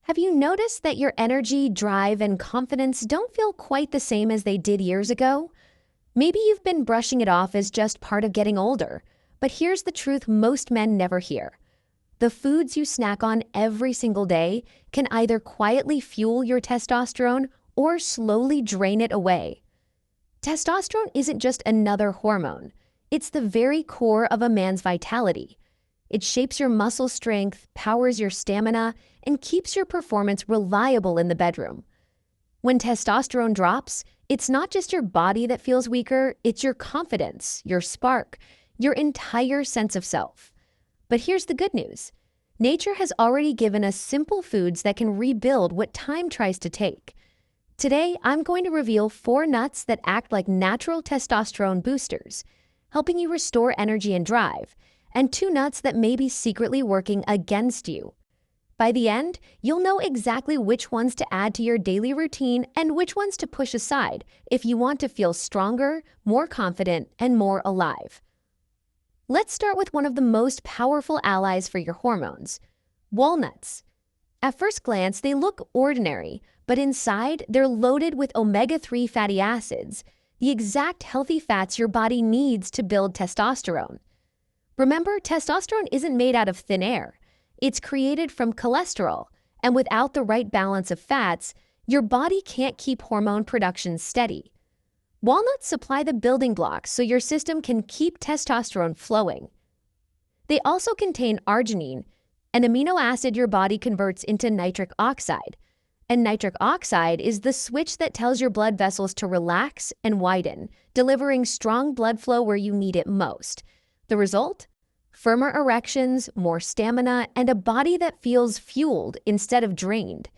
Have you noticed that your energy, drive, and confidence don't feel quite the same as they did years ago? Maybe you've been brushing it off as just part of getting older, but here's the truth most men never hear. The foods you snack on every single day can either quietly fuel your testosterone or slowly drain it away. Testosterone isn't just another hormone. It's the very core of a man's vitality. It shapes your muscle strength, powers your stamina, and keeps your performance reliable in the bedroom. When testosterone drops, it's not just your body that feels weaker, it's your confidence, your spark, your entire sense of self. But here's the good news. Nature has already given us simple foods that can rebuild what time tries to take. Today, I'm going to reveal 4 nuts that act like natural testosterone boosters, helping you restore energy and drive, and 2 nuts that may be secretly working against you. By the end, you'll know exactly which ones to add to your daily routine and which ones to push aside if you want to feel stronger, more confident, and more alive. Let's start with one of the most powerful allies for your hormones, walnuts. At first glance, they look ordinary, but inside, they're loaded with omega-3 fatty acids, the exact healthy fats your body needs to build testosterone. Remember, testosterone isn't made out of thin air. It's created from cholesterol, and without the right balance of fats, your body can't keep hormone production steady. Walnuts supply the building blocks so your system can keep testosterone flowing. They also contain arginine, an amino acid your body converts into nitric oxide. And nitric oxide is the switch that tells your blood vessels to relax and widen, delivering strong blood flow where you need it most. The result? Firmer erections, more stamina, and a body that feels fueled instead of drained.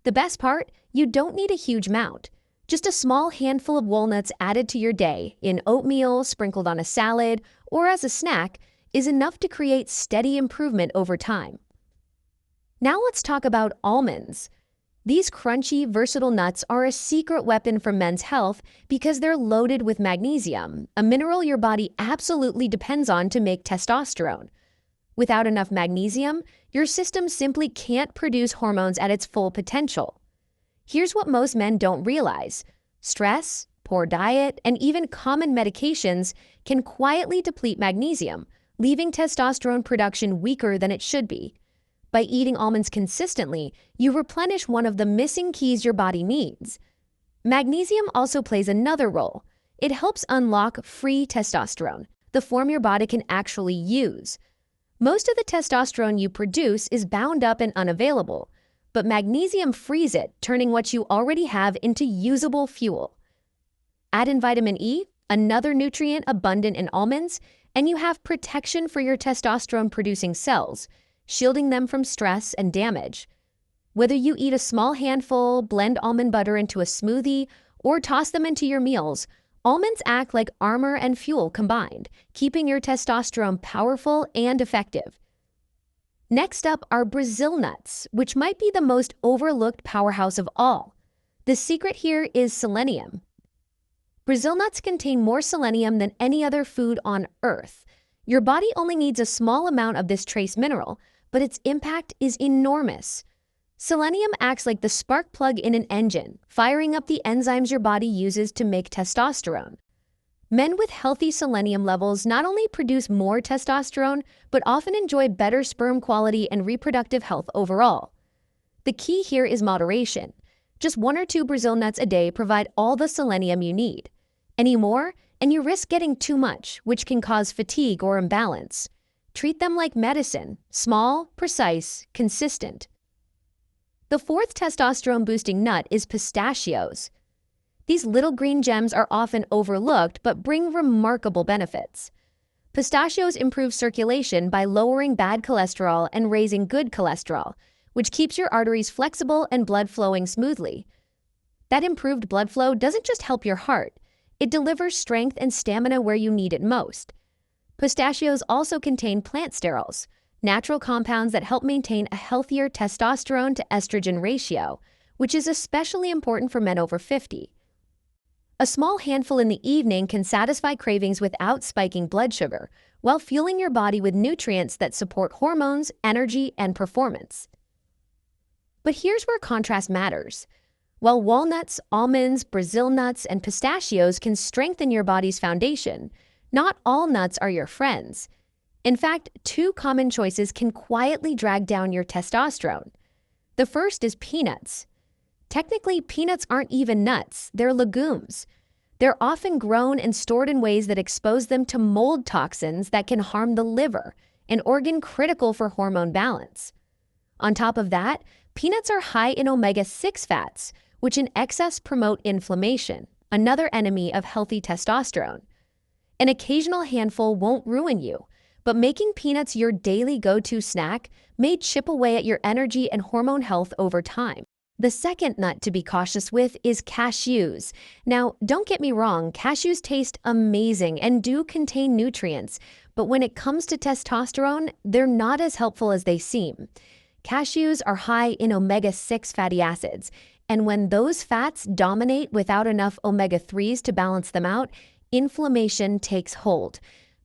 The best part? You don't need a huge amount. Just a small handful of walnuts added to your day, in oatmeal, sprinkled on a salad, or as a snack, is enough to create steady improvement over time. Now let's talk about almonds. These crunchy, versatile nuts are a secret weapon for men's health because they're loaded with magnesium, a mineral your body absolutely depends on to make testosterone. Without enough magnesium, your system simply can't produce hormones at its full potential. Here's what most men don't realize. Stress, poor diet, and even common medications can quietly deplete magnesium, leaving testosterone production weaker than it should be. By eating almonds consistently, you replenish one of the missing keys your body needs. Magnesium also plays another role. It helps unlock free testosterone, the form your body can actually use. Most of the testosterone you produce is bound up and unavailable, but magnesium frees it, turning what you already have into usable fuel. Add in vitamin E, another nutrient abundant in almonds, and you have protection for your testosterone-producing cells, shielding them from stress and damage. Whether you eat a small handful, blend almond butter into a smoothie, or toss them into your meals, almonds act like armor and fuel combined, keeping your testosterone powerful and effective. Next up are Brazil nuts, which might be the most overlooked powerhouse of all. The secret here is selenium. Brazil nuts contain more selenium than any other food on Earth. Your body only needs a small amount of this trace mineral, but its impact is enormous. Selenium acts like the spark plug in an engine, firing up the enzymes your body uses to make testosterone. Men with healthy selenium levels not only produce more testosterone, but often enjoy better sperm quality and reproductive health overall. The key here is moderation. Just 1 or 2 Brazil nuts a day provide all the selenium you need. Any more, and you risk getting too much, which can cause fatigue or imbalance. Treat them like medicine, small, precise, consistent. The 4th testosterone-boosting nut is pistachios. These little green gems are often overlooked but bring remarkable benefits. Pistachios improve circulation by lowering bad cholesterol and raising good cholesterol, which keeps your arteries flexible and blood flowing smoothly. That improved blood flow doesn't just help your heart, it delivers strength and stamina where you need it most. Pistachios also contain plant sterols, natural compounds that help maintain a healthier testosterone to estrogen ratio, which is especially important for men over 50. A small handful in the evening can satisfy cravings without spiking blood sugar, while fueling your body with nutrients that support hormones, energy, and performance. But here's where contrast matters. While walnuts, almonds, Brazil nuts, and pistachios can strengthen your body's foundation, not all nuts are your friends. In fact, two common choices can quietly drag down your testosterone. The first is peanuts. Technically, peanuts aren't even nuts, they're legumes. They're often grown and stored in ways that expose them to mold toxins that can harm the liver, an organ critical for hormone balance. On top of that, peanuts are high in omega-6 fats, which in excess promote inflammation, another enemy of healthy testosterone. An occasional handful won't ruin you, but making peanuts your daily go-to snack may chip away at your energy and hormone health over time. The second nut to be cautious with is cashews. Now, don't get me wrong, cashews taste amazing and do contain nutrients, but when it comes to testosterone, they're not as helpful as they seem. Cashews are high in omega-6 fatty acids, and when those fats dominate without enough omega-3s to balance them out, inflammation takes hold.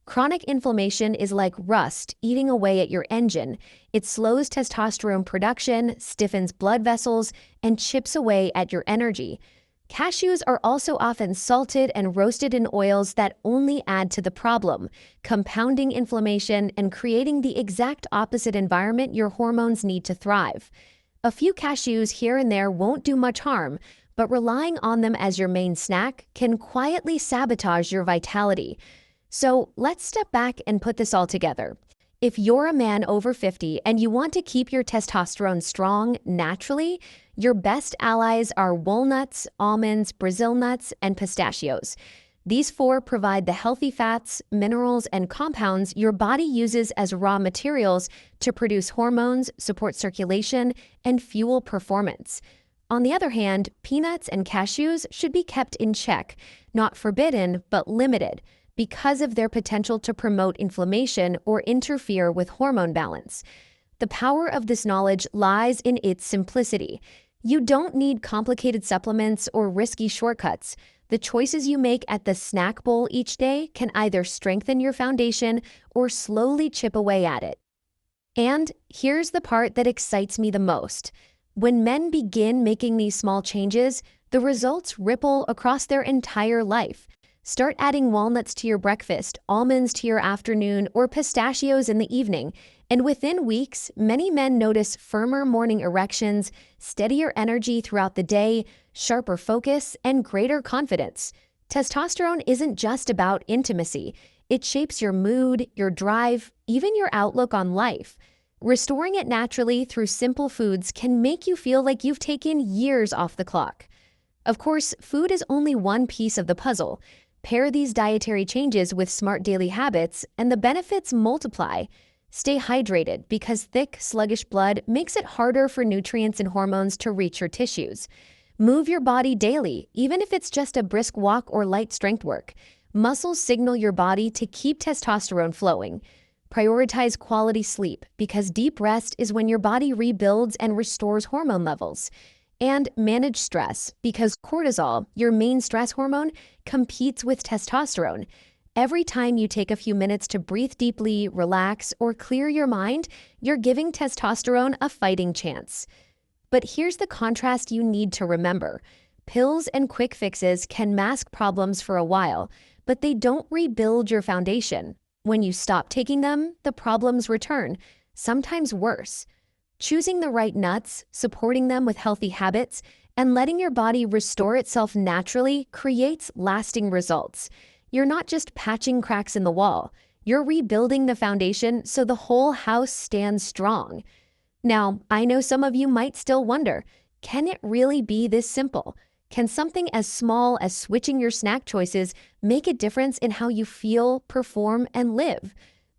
Chronic inflammation is like rust eating away at your engine. It slows testosterone production, stiffens blood vessels, and chips away at your energy. Cashews are also often salted and roasted in oils that only add to the problem, compounding inflammation and creating the exact opposite environment your hormones need to thrive. A few cashews here and there won't do much harm, but relying on them as your main snack can quietly sabotage your vitality. So let's step back and put this all together. If you're a man over 50 and you want to keep your testosterone strong naturally, your best allies are walnuts, almonds, Brazil nuts, and pistachios. These four provide the healthy fats, minerals, and compounds your body uses as raw materials to produce hormones, support circulation, and fuel performance. On the other hand, peanuts and cashews should be kept in check, not forbidden, but limited, because of their potential to promote inflammation or interfere with hormone balance. The power of this knowledge lies in its simplicity. You don't need complicated supplements or risky shortcuts. The choices you make at the snack bowl each day can either strengthen your foundation or slowly chip away at it. And here's the part that excites me the most. When men begin making these small changes, the results ripple across their entire life. Start adding walnuts to your breakfast, almonds to your afternoon, or pistachios in the evening, and within weeks, many men notice firmer morning erections, steadier energy throughout the day, sharper focus, and greater confidence. Testosterone isn't just about intimacy. It shapes your mood, your drive, even your outlook on life. Restoring it naturally through simple foods can make you feel like you've taken years off the clock. Of course, food is only one piece of the puzzle. Pair these dietary changes with smart daily habits, and the benefits multiply. Stay hydrated because thick, sluggish blood makes it harder for nutrients and hormones to reach your tissues. Move your body daily, even if it's just a brisk walk or light strength work. Muscles signal your body to keep testosterone flowing. Prioritize quality sleep because deep rest is when your body rebuilds and restores hormone levels. And manage stress because cortisol, your main stress hormone, competes with testosterone. Every time you take a few minutes to breathe deeply, relax, or clear your mind, you're giving testosterone a fighting chance. But here's the contrast you need to remember. Pills and quick fixes can mask problems for a while, but they don't rebuild your foundation. When you stop taking them, the problems return, sometimes worse. Choosing the right nuts, supporting them with healthy habits, and letting your body restore itself naturally creates lasting results. You're not just patching cracks in the wall. You're rebuilding the foundation so the whole house stands strong. Now, I know some of you might still wonder, can it really be this simple? Can something as small as switching your snack choices make a difference in how you feel, perform, and live?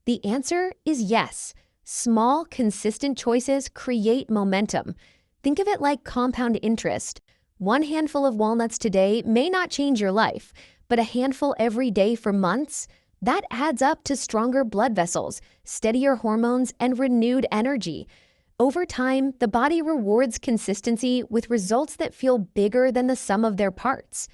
The answer is yes. Small, consistent choices create momentum. Think of it like compound interest. One handful of walnuts today may not change your life, but a handful every day for months, that adds up to stronger blood vessels, steadier hormones, and renewed energy. Over time, the body rewards consistency with results that feel bigger than the sum of their parts.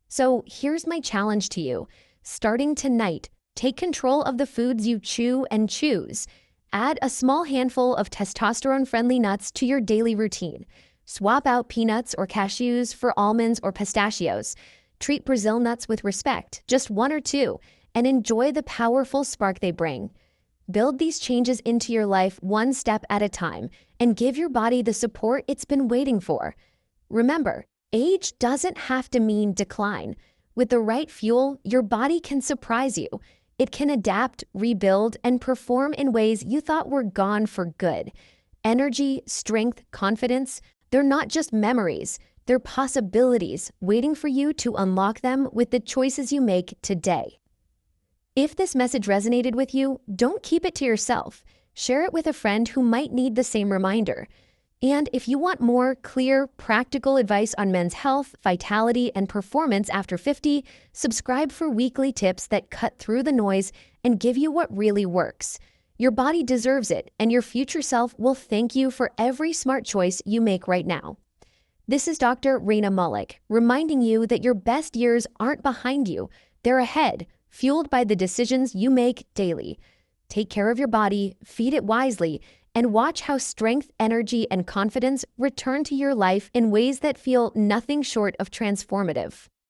So here's my challenge to you. Starting tonight, take control of the foods you chew and choose. Add a small handful of testosterone-friendly nuts to your daily routine. Swap out peanuts or cashews for almonds or pistachios. Treat Brazil nuts with respect, just one or two, and enjoy the powerful spark they bring. Build these changes into your life one step at a time and give your body the support it's been waiting for. Remember, age doesn't have to mean decline. With the right fuel, your body can surprise you. It can adapt, rebuild, and perform in ways you thought were gone for good. Energy, strength, confidence, they're not just memories, they're possibilities waiting for you to unlock them with the choices you make today. If this message resonated with you, don't keep it to yourself. Share it with a friend who might need the same reminder. And if you want more clear, practical advice on men's health, vitality, and performance after 50, subscribe for weekly tips that cut through the noise and give you what really works. Your body deserves it, and your future self will thank you for every smart choice you make right now. This is Dr. Rena Malik, reminding you that your best years aren't behind you. They're ahead, fueled by the decisions you make daily. Take care of your body, feed it wisely, and watch how strength, energy, and confidence return to your life in ways that feel nothing short of transformative.